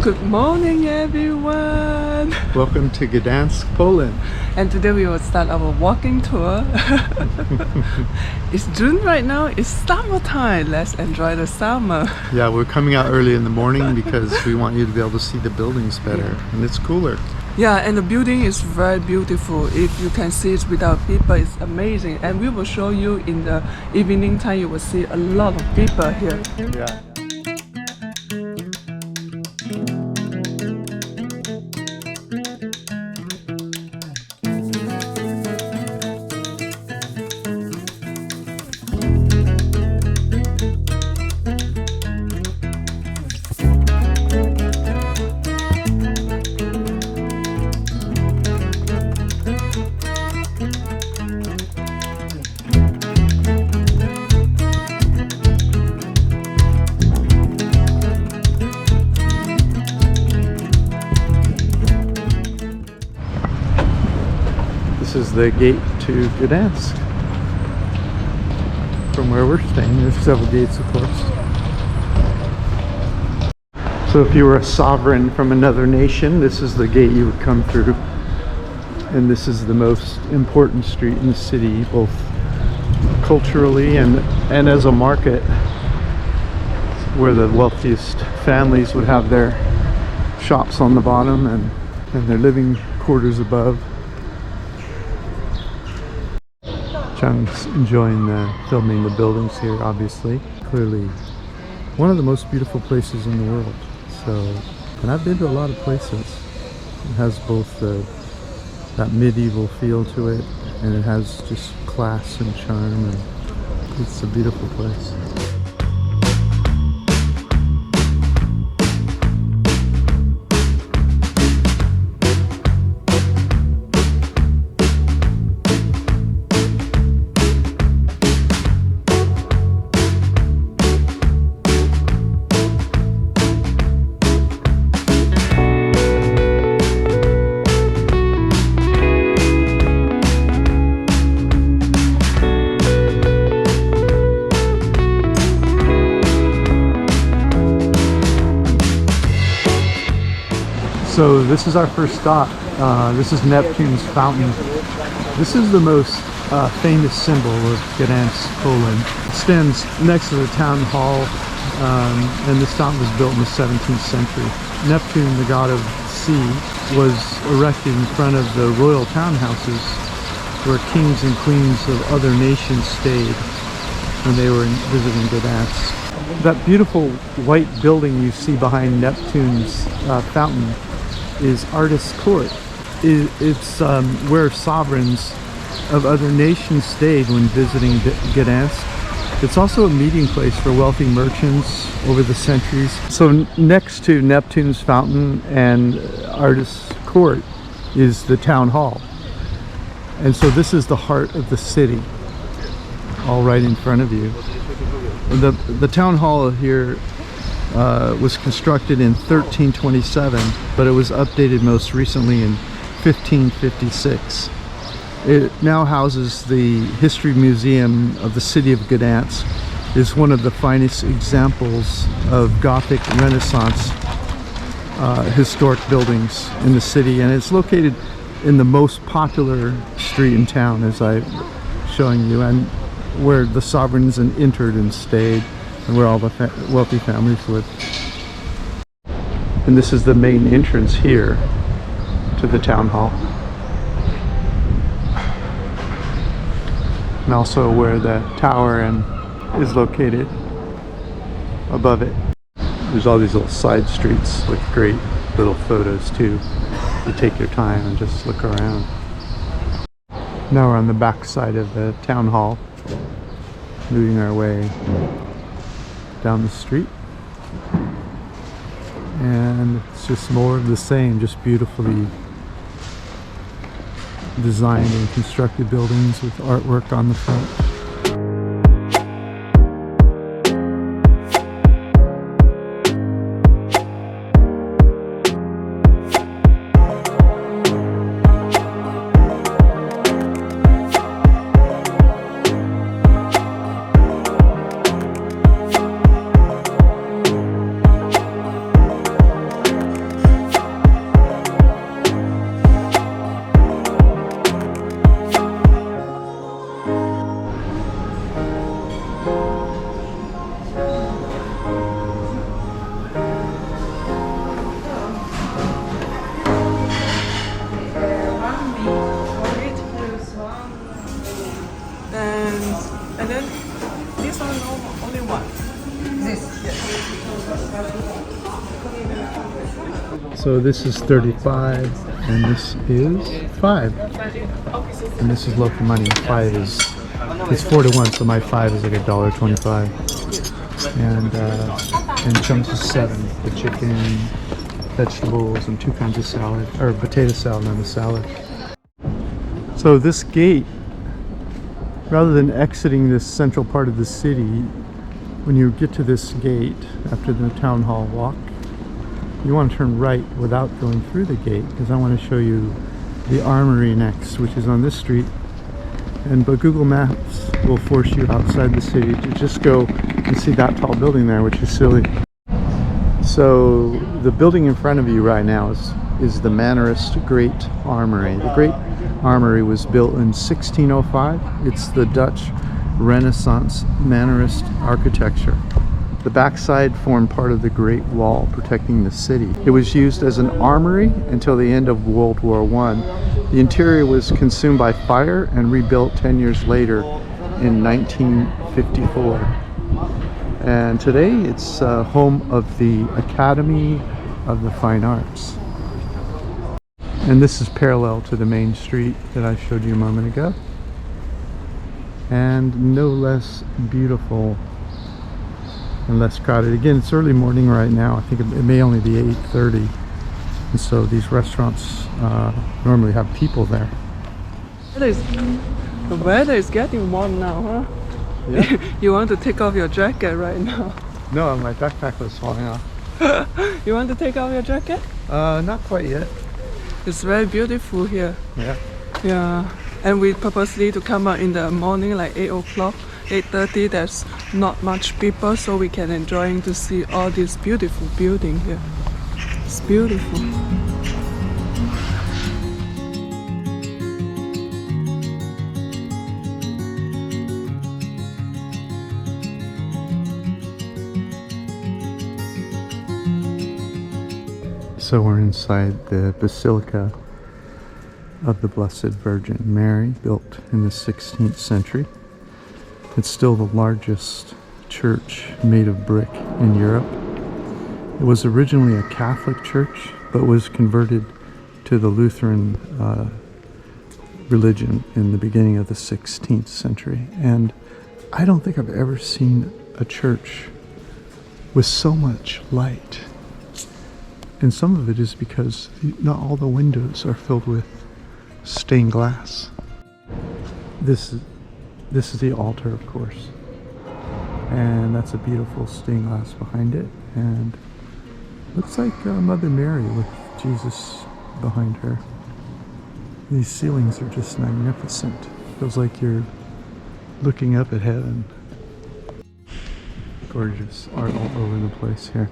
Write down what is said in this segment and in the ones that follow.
Good morning, everyone. Welcome to Gdansk, Poland. And today we will start our walking tour. It's June right now. It's summertime. Let's enjoy the summer. Yeah, we're coming out early in the morning because we want you to be able to see the buildings better, and it's cooler. Yeah, and the building is very beautiful. If you can see it without people, it's amazing. And we will show you in the evening time. You will see a lot of people here. Yeah. This is the gate to Gdansk. From where we're staying, there's several gates, of course. So if you were a sovereign from another nation, this is the gate you would come through. And this is the most important street in the city, both culturally and as a market, where the wealthiest families would have their shops on the bottom and their living quarters above. Chang's enjoying filming the buildings here, obviously. Clearly one of the most beautiful places in the world. So, and I've been to a lot of places. It has both that medieval feel to it, and it has just class and charm, and it's a beautiful place. So this is our first stop. This is Neptunes Fountain. This is the most famous symbol of Gdansk, Poland. It stands next to the town hall, and this fountain was built in the 17th century. Neptune, the god of the sea, was erected in front of the royal townhouses where kings and queens of other nations stayed when they were visiting Gdansk. That beautiful white building you see behind Neptune's fountain is Artist's Court. It's where sovereigns of other nations stayed when visiting Gdansk. It's also a meeting place for wealthy merchants over the centuries. So next to Neptune's Fountain and Artist's Court is the town hall. And so this is the heart of the city, all right in front of you. The town hall here was constructed in 1327, but it was updated most recently in 1556. It now houses the History Museum of the city of Gdansk. It's one of the finest examples of Gothic Renaissance historic buildings in the city, and it's located in the most popular street in town, as I'm showing you, and where the sovereigns entered and stayed, and where all the wealthy families live. And this is the main entrance here to the town hall, and also where the tower is located above it. There's all these little side streets with great little photos too. You take your time and just look around. Now we're on the back side of the town hall, moving our way down the street, and it's just more of the same, just beautifully designed and constructed buildings with artwork on the front. So this is 35 and this is 5. And this is local money. 5 is, it's 4 to 1, so my 5 is like $1.25. And chunks is 7. The chicken, vegetables, and 2 kinds of salad, or potato salad and a salad. So this gate, rather than exiting this central part of the city, when you get to this gate after the town hall walk, you want to turn right without going through the gate, because I want to show you the armory next, which is on this street. But Google Maps will force you outside the city to just go and see that tall building there, which is silly. So the building in front of you right now is the Mannerist Great Armory. The Great Armory was built in 1605. It's the Dutch Renaissance Mannerist architecture. The backside formed part of the Great Wall protecting the city. It was used as an armory until the end of World War I. The interior was consumed by fire and rebuilt 10 years later in 1954. And today it's home of the Academy of the Fine Arts. And this is parallel to the main street that I showed you a moment ago. And no less beautiful and less crowded. Again, it's early morning right now. I think it may only be 8:30. And so these restaurants normally have people there. The weather is getting warm now, huh? Yeah. You want to take off your jacket right now? No, my backpack was falling off. You want to take off your jacket? Not quite yet. It's very beautiful here. Yeah. Yeah. And we purposely to come out in the morning, like 8 o'clock, 8:30. There's not much people, so we can enjoy to see all this beautiful building here. It's beautiful. So we're inside the Basilica of the Blessed Virgin Mary, built in the 16th century. It's still the largest church made of brick in Europe. It was originally a Catholic church, but was converted to the Lutheran religion in the beginning of the 16th century. And I don't think I've ever seen a church with so much light. And some of it is because not all the windows are filled with stained glass. This is the altar, of course, and that's a beautiful stained glass behind it, and looks like Mother Mary with Jesus behind her. These ceilings are just magnificent. Feels like you're looking up at heaven. Gorgeous art all over the place here.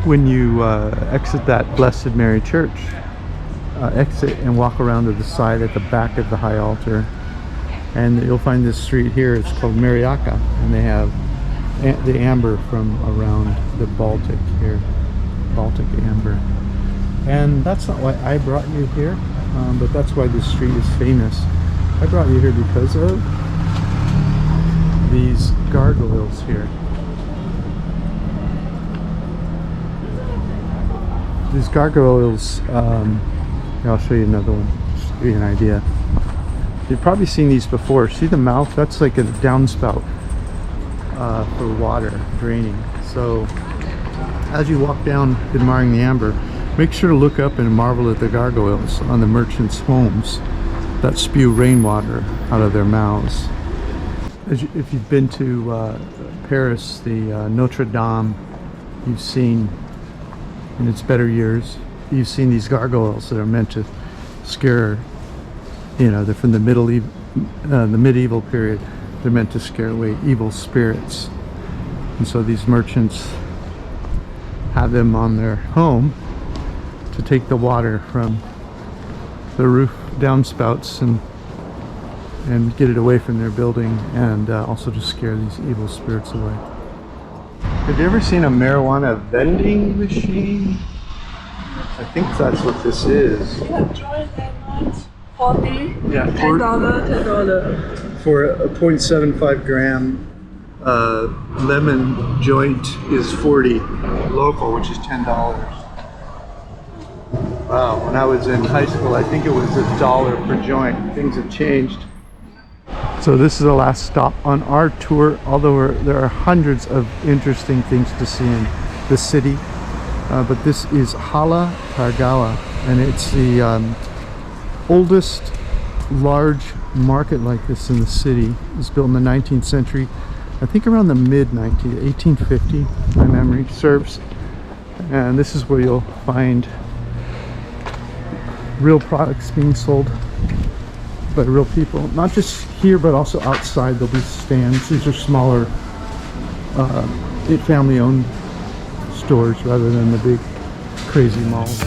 When you exit that Blessed Mary Church, exit and walk around to the side at the back of the high altar, and you'll find this street here. It's called Mariaka, and they have the amber from around the Baltic here, Baltic amber. And that's not why I brought you here, but that's why this street is famous. I brought you here because of these gargoyles here. These gargoyles, I'll show you another one, just to give you an idea. You've probably seen these before. See the mouth? That's like a downspout for water draining. So as you walk down admiring the amber, make sure to look up and marvel at the gargoyles on the merchants' homes that spew rainwater out of their mouths. If you've been to Paris, the Notre Dame, you've seen in its better years, you've seen these gargoyles that are meant to scare, they're from the medieval period. They're meant to scare away evil spirits. And so these merchants have them on their home to take the water from the roof downspouts and get it away from their building, and also to scare these evil spirits away. Have you ever seen a marijuana vending machine? I think that's what this is. Yeah, join that night. 40, Yeah, $10. For a 0.75 gram lemon joint is 40 local, which is $10. Wow, when I was in high school, I think it was $1 per joint. Things have changed. So this is the last stop on our tour, although there are hundreds of interesting things to see in the city. But this is Hala Parwa, and it's the oldest large market like this in the city. It was built in the 19th century, I think around the mid-19th, 1850, my memory serves. And this is where you'll find real products being sold by real people. Not just here, but also outside there'll be stands. These are smaller family-owned stores rather than the big crazy malls.